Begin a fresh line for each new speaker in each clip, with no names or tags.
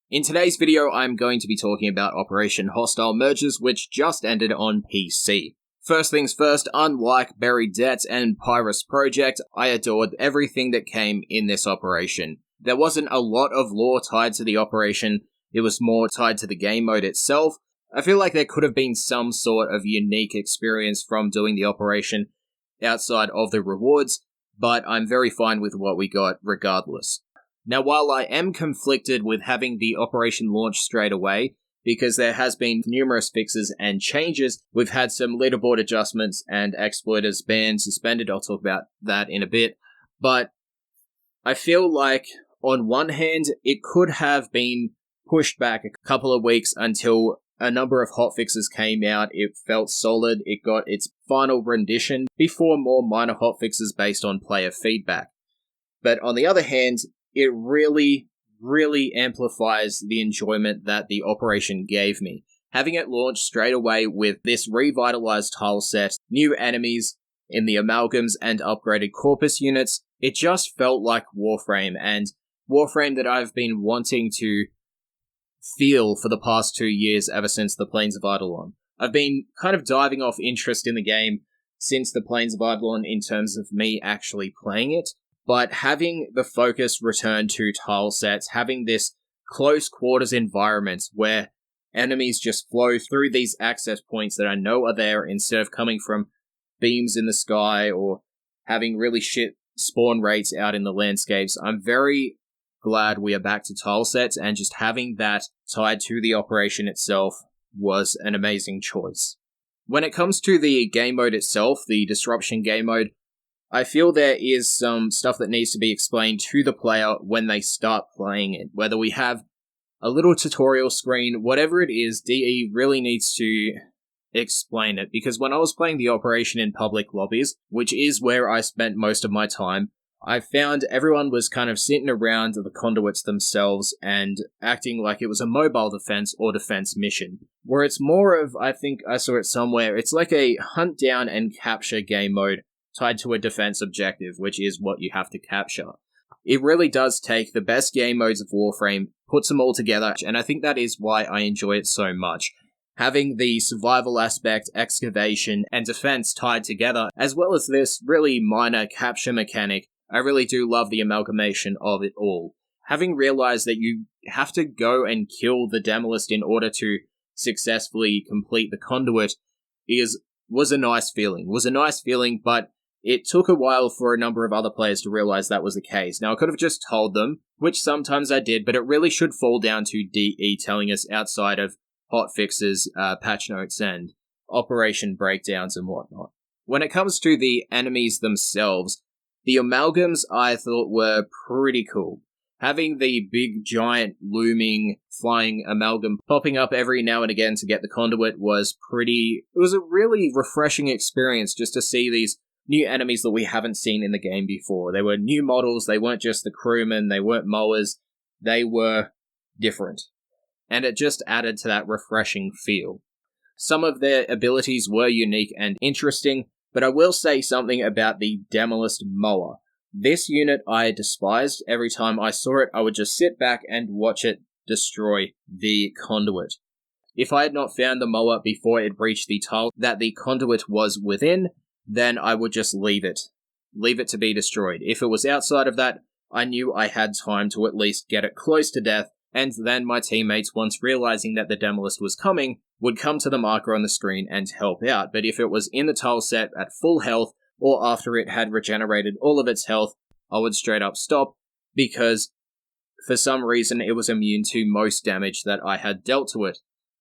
In today's video, I'm going to be talking about Operation Hostile Mergers, which just ended on PC. First things first, unlike Buried Debts and Pyrus Project, I adored everything that came in this operation. There wasn't a lot of lore tied to the operation, it was more tied to the game mode itself. I feel like there could have been some sort of unique experience from doing the operation outside of the rewards, but I'm very fine with what we got regardless. Now, while I am conflicted with having the operation launch straight away, because there has been numerous fixes and changes, we've had some leaderboard adjustments and exploiters banned, suspended, I'll talk about that in a bit, but I feel like, on one hand, it could have been pushed back a couple of weeks until a number of hotfixes came out, it felt solid, it got its final rendition before more minor hotfixes based on player feedback. But on the other hand, it really amplifies the enjoyment that the operation gave me. Having it launched straight away with this revitalized tile set, new enemies in the amalgams and upgraded corpus units, it just felt like Warframe, and Warframe that I've been wanting to feel for the past 2 years ever since the Plains of Eidolon. I've been kind of diving off interest in the game since the Plains of Eidolon in terms of me actually playing it, but having the focus return to tile sets, having this close quarters environment where enemies just flow through these access points that I know are there instead of coming from beams in the sky or having really shit spawn rates out in the landscapes, I'm very glad we are back to tile sets, and just having that tied to the operation itself was an amazing choice. When it comes to the game mode itself, the Disruption game mode, I feel there is some stuff that needs to be explained to the player when they start playing it. Whether we have a little tutorial screen, whatever it is, DE really needs to explain it. Because when I was playing the operation in public lobbies, which is where I spent most of my time, I found everyone was kind of sitting around the conduits themselves and acting like it was a mobile defense or defense mission. Where it's more of, I think I saw it somewhere, it's like a hunt down and capture game mode tied to a defense objective, which is what you have to capture. It really does take the best game modes of Warframe, puts them all together, and I think that is why I enjoy it so much. Having the survival aspect, excavation, and defense tied together, as well as this really minor capture mechanic, I really do love the amalgamation of it all. Having realized that you have to go and kill the Demolist in order to successfully complete the conduit was a nice feeling, but it took a while for a number of other players to realize that was the case. Now, I could have just told them, which sometimes I did, but it really should fall down to DE telling us outside of hotfixes, patch notes, and operation breakdowns and whatnot. When it comes to the enemies themselves, the amalgams I thought were pretty cool. Having the big, giant, looming, flying amalgam popping up every now and again to get the conduit was it was a really refreshing experience just to see these new enemies that we haven't seen in the game before. They were new models, they weren't just the crewmen, they weren't mowers, they were different. And it just added to that refreshing feel. Some of their abilities were unique and interesting, but I will say something about the Demolist Mower. This unit I despised. Every time I saw it, I would just sit back and watch it destroy the conduit. If I had not found the mower before it breached the tile that the conduit was within, then I would just leave it to be destroyed. If it was outside of that, I knew I had time to at least get it close to death, and then my teammates, once realizing that the Demolist was coming, would come to the marker on the screen and help out. But if it was in the tile set at full health, or after it had regenerated all of its health, I would straight up stop, because for some reason it was immune to most damage that I had dealt to it.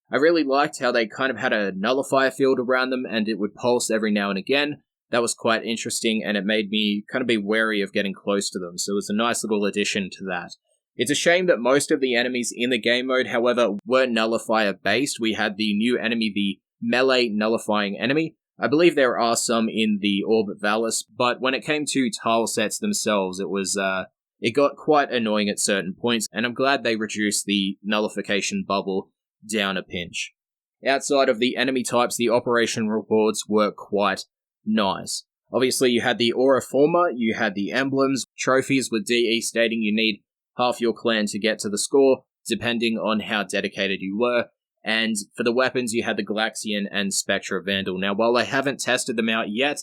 I really liked how they kind of had a nullifier field around them and it would pulse every now and again. That was quite interesting, and it made me kind of be wary of getting close to them, so it was a nice little addition to that. It's a shame that most of the enemies in the game mode, however, were nullifier based. We had the new enemy, the melee nullifying enemy. I believe there are some in the Orb Valis, but when it came to tile sets themselves, it got quite annoying at certain points, and I'm glad they reduced the nullification bubble down a pinch. Outside of the enemy types, the operation rewards were quite nice. Obviously, you had the Aura Forma, you had the emblems, trophies with DE stating you need half your clan to get to the score, depending on how dedicated you were. And for the weapons, you had the Galaxian and Spectra Vandal. Now, while I haven't tested them out yet,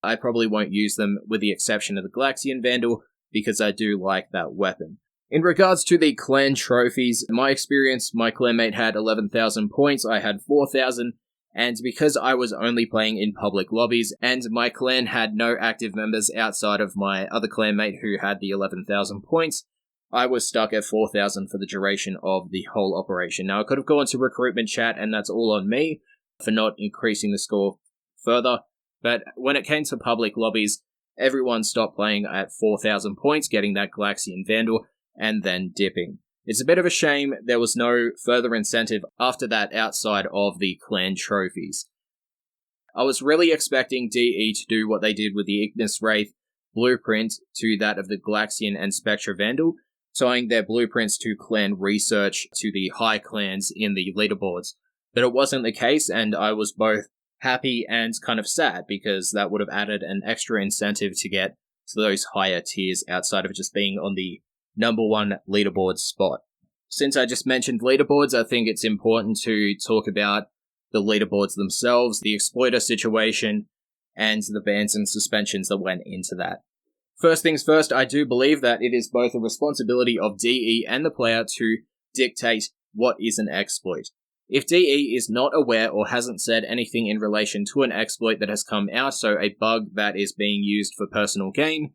I probably won't use them with the exception of the Galaxian Vandal, because I do like that weapon. In regards to the clan trophies, in my experience, my clanmate had 11,000 points, I had 4,000, and because I was only playing in public lobbies, and my clan had no active members outside of my other clanmate who had the 11,000 points, I was stuck at 4,000 for the duration of the whole operation. Now, I could have gone to recruitment chat, and that's all on me for not increasing the score further, but when it came to public lobbies, everyone stopped playing at 4,000 points, getting that Galaxian Vandal, and then dipping. It's a bit of a shame there was no further incentive after that outside of the clan trophies. I was really expecting DE to do what they did with the Ignis Wraith blueprint to that of the Galaxian and Spectra Vandal, tying their blueprints to clan research to the high clans in the leaderboards. But it wasn't the case, and I was both happy and kind of sad, because that would have added an extra incentive to get to those higher tiers outside of just being on the number one leaderboard spot. Since I just mentioned leaderboards, I think it's important to talk about the leaderboards themselves, the exploiter situation, and the bans and suspensions that went into that. First things first, I do believe that it is both a responsibility of DE and the player to dictate what is an exploit. If DE is not aware or hasn't said anything in relation to an exploit that has come out, so a bug that is being used for personal gain,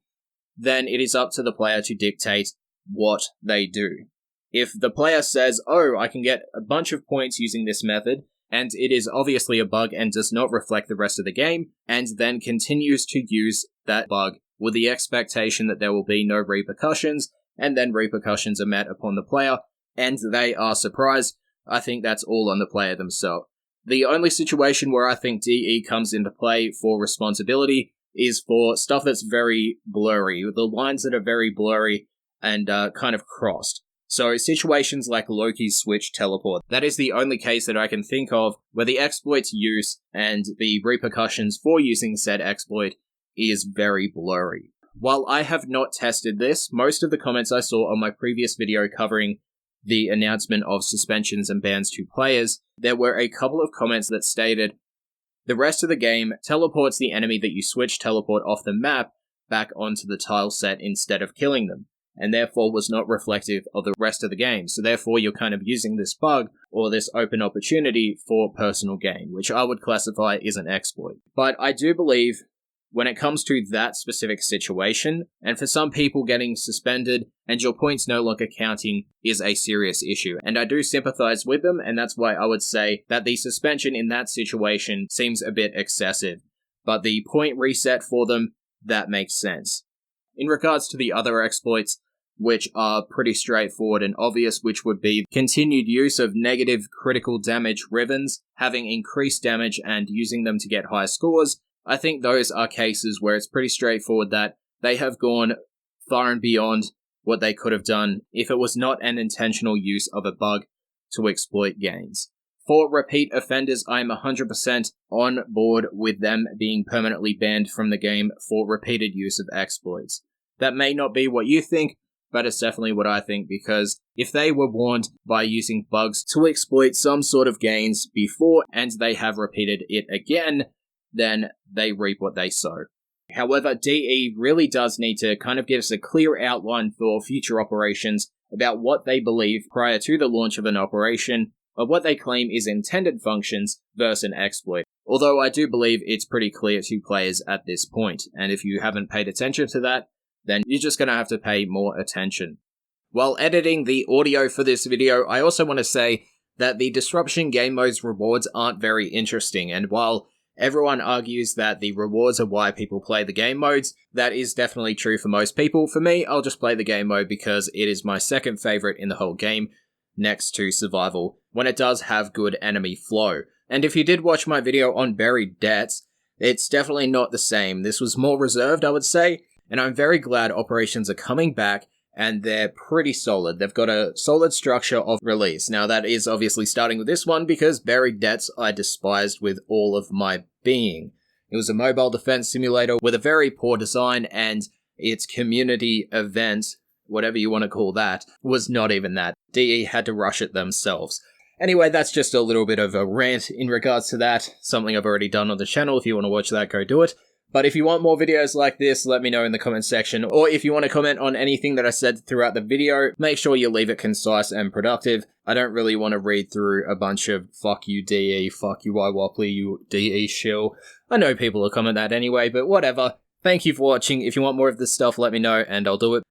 then it is up to the player to dictate what they do. If the player says, oh, I can get a bunch of points using this method, and it is obviously a bug and does not reflect the rest of the game, and then continues to use that bug with the expectation that there will be no repercussions, and then repercussions are met upon the player, and they are surprised, I think that's all on the player themselves. The only situation where I think DE comes into play for responsibility is for stuff that's very blurry, the lines that are very blurry and kind of crossed. So situations like Loki's Switch teleport, that is the only case that I can think of where the exploit's use and the repercussions for using said exploit is very blurry. While I have not tested this, most of the comments I saw on my previous video covering the announcement of suspensions and bans to players, there were a couple of comments that stated, the rest of the game teleports the enemy that you switch teleport off the map back onto the tile set instead of killing them, and therefore was not reflective of the rest of the game. So therefore you're kind of using this bug or this open opportunity for personal gain, which I would classify as an exploit. But I do believe when it comes to that specific situation, and for some people getting suspended and your points no longer counting is a serious issue. And I do sympathize with them, and that's why I would say that the suspension in that situation seems a bit excessive. But the point reset for them, that makes sense. In regards to the other exploits, which are pretty straightforward and obvious, which would be continued use of negative critical damage ribbons, having increased damage and using them to get high scores, I think those are cases where it's pretty straightforward that they have gone far and beyond what they could have done if it was not an intentional use of a bug to exploit gains. For repeat offenders, I am 100% on board with them being permanently banned from the game for repeated use of exploits. That may not be what you think, but it's definitely what I think, because if they were warned by using bugs to exploit some sort of gains before and they have repeated it again, then they reap what they sow. However, DE really does need to kind of give us a clear outline for future operations about what they believe prior to the launch of an operation, of what they claim is intended functions versus an exploit. Although I do believe it's pretty clear to players at this point, and if you haven't paid attention to that, then you're just going to have to pay more attention. While editing the audio for this video, I also want to say that the Disruption game mode's rewards aren't very interesting, and while everyone argues that the rewards are why people play the game modes, that is definitely true for most people. For me, I'll just play the game mode because it is my second favorite in the whole game, next to Survival, when it does have good enemy flow. And if you did watch my video on Buried Debts, it's definitely not the same. This was more reserved, I would say, and I'm very glad operations are coming back, and they're pretty solid. They've got a solid structure of release. Now, that is obviously starting with this one, because Buried Debts I despised with all of my being. It was a mobile defense simulator with a very poor design, and its community event whatever you want to call that, was not even that. DE had to rush it themselves. Anyway, that's just a little bit of a rant in regards to that, something I've already done on the channel. If you want to watch that, go do it. But if you want more videos like this, let me know in the comment section, or if you want to comment on anything that I said throughout the video, make sure you leave it concise and productive. I don't really want to read through a bunch of fuck you DE, fuck you iWopley, you DE shill. I know people will comment that anyway, but whatever. Thank you for watching. If you want more of this stuff, let me know and I'll do it.